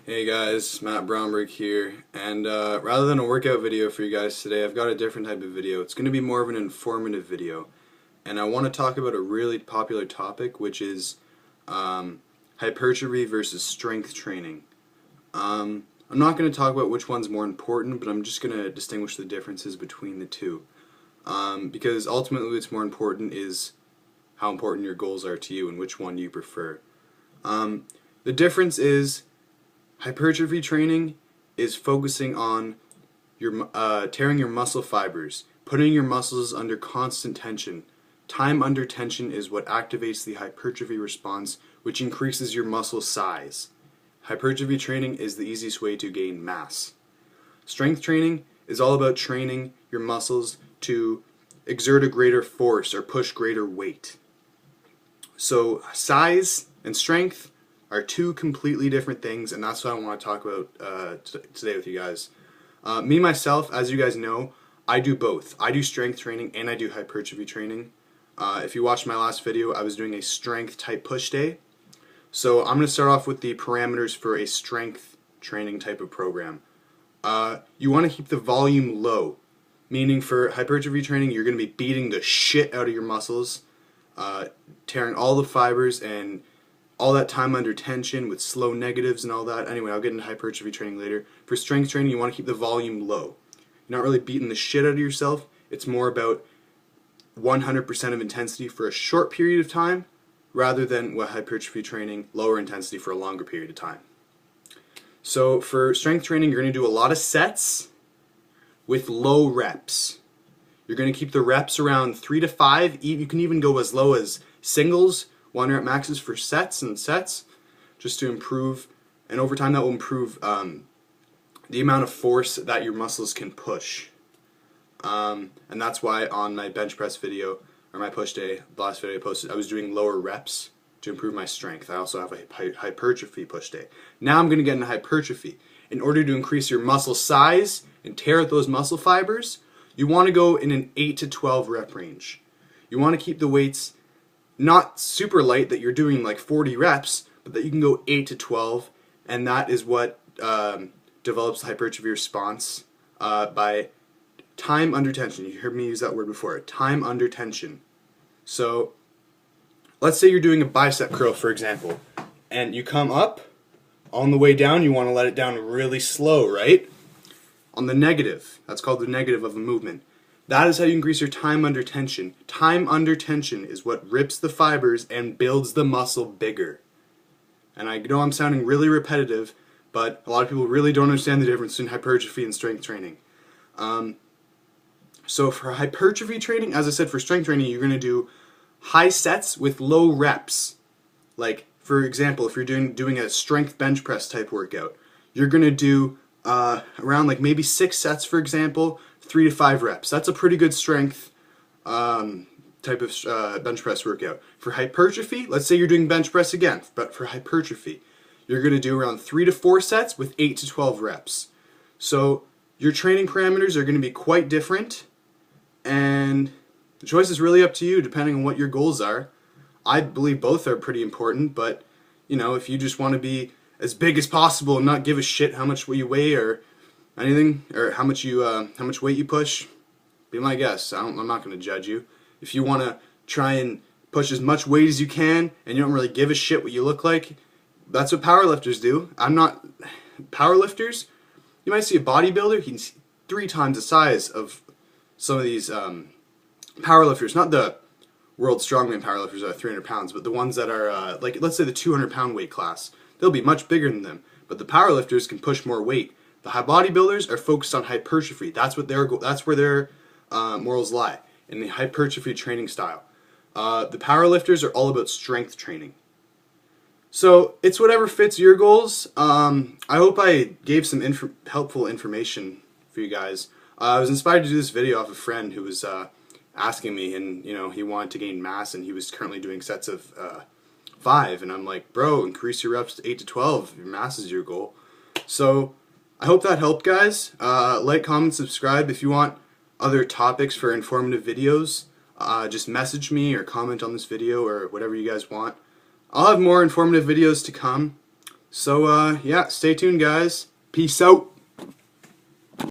Hey guys, Matt Bromberg here, and rather than a workout video for you guys today, I've got a different type of video. It's going to be more of an informative video, and I want to talk about a really popular topic, which is hypertrophy versus strength training. I'm not going to talk about which one's more important, but I'm just going to distinguish the differences between the two, because ultimately what's more important is how important your goals are to you and which one you prefer. The difference is hypertrophy training is focusing on your tearing your muscle fibers, putting your muscles under constant tension. Time under tension is what activates the hypertrophy response, which increases your muscle size. Hypertrophy training is the easiest way to gain mass. Strength training is all about training your muscles to exert a greater force or push greater weight. So size and strength are two completely different things, and that's what I want to talk about today with you guys. Me, myself, as you guys know, I do both. I do strength training and I do hypertrophy training. If you watched my last video, I was doing a strength type push day. So I'm going to start off with the parameters for a strength training type of program. You want to keep the volume low, meaning for hypertrophy training, you're going to be beating the shit out of your muscles, tearing all the fibers and all that time under tension with slow negatives and all that. Anyway, I'll get into hypertrophy training later. For strength training, you want to keep the volume low. You're not really beating the shit out of yourself. It's more about 100% of intensity for a short period of time, rather than with hypertrophy training, lower intensity for a longer period of time. So for strength training, you're going to do a lot of sets with low reps. You're going to keep the reps around 3 to 5. You can even go as low as singles, 1 rep maxes for sets, just to improve, and over time that will improve the amount of force that your muscles can push. And that's why on my bench press video, or my push day, the last video I posted, I was doing lower reps to improve my strength. I also have a hypertrophy push day. Now I'm going to get into hypertrophy. In order to increase your muscle size and tear out those muscle fibers, you want to go in an 8 to 12 rep range. You want to keep the weights not super light, that you're doing like 40 reps, but that you can go 8 to 12, and that is what develops the hypertrophy response by time under tension. You heard me use that word before, time under tension. So let's say you're doing a bicep curl, for example, and you come up. On the way down, you want to let it down really slow, right? On the negative, that's called the negative of a movement. That is how you increase your time under tension. Time under tension is what rips the fibers and builds the muscle bigger. And I know I'm sounding really repetitive, but a lot of people really don't understand the difference between hypertrophy and strength training. So for hypertrophy training, as I said, for strength training, you're going to do high sets with low reps. Like, for example, if you're doing a strength bench press type workout, you're going to do around like maybe 6 sets, for example, 3 to 5 reps. That's a pretty good strength type of bench press workout. For hypertrophy, let's say you're doing bench press again, but for hypertrophy, you're going to do around 3 to 4 sets with 8 to 12 reps. So your training parameters are going to be quite different, and the choice is really up to you depending on what your goals are. I believe both are pretty important, but you know, if you just want to be as big as possible and not give a shit how much you weigh or anything, or how much weight you push, be my guest. I'm not going to judge you. If you want to try and push as much weight as you can and you don't really give a shit what you look like, that's what powerlifters do. Powerlifters, you might see a bodybuilder, he's 3 times the size of some of these powerlifters, not the world strongman powerlifters that are 300 pounds, but the ones that are like, let's say the 200-pound weight class. They'll be much bigger than them, but the powerlifters can push more weight. The high bodybuilders are focused on hypertrophy. That's where their morals lie, in the hypertrophy training style. The powerlifters are all about strength training. So it's whatever fits your goals. I hope I gave some helpful information for you guys. I was inspired to do this video off a friend who was asking me, and you know, he wanted to gain mass, and he was currently doing sets of 5, and I'm like, bro, increase your reps to 8 to 12. Your mass is your goal. So I hope that helped, guys. Like, comment, subscribe. If you want other topics for informative videos, just message me or comment on this video or whatever you guys want. I'll have more informative videos to come. So yeah, stay tuned, guys. Peace out.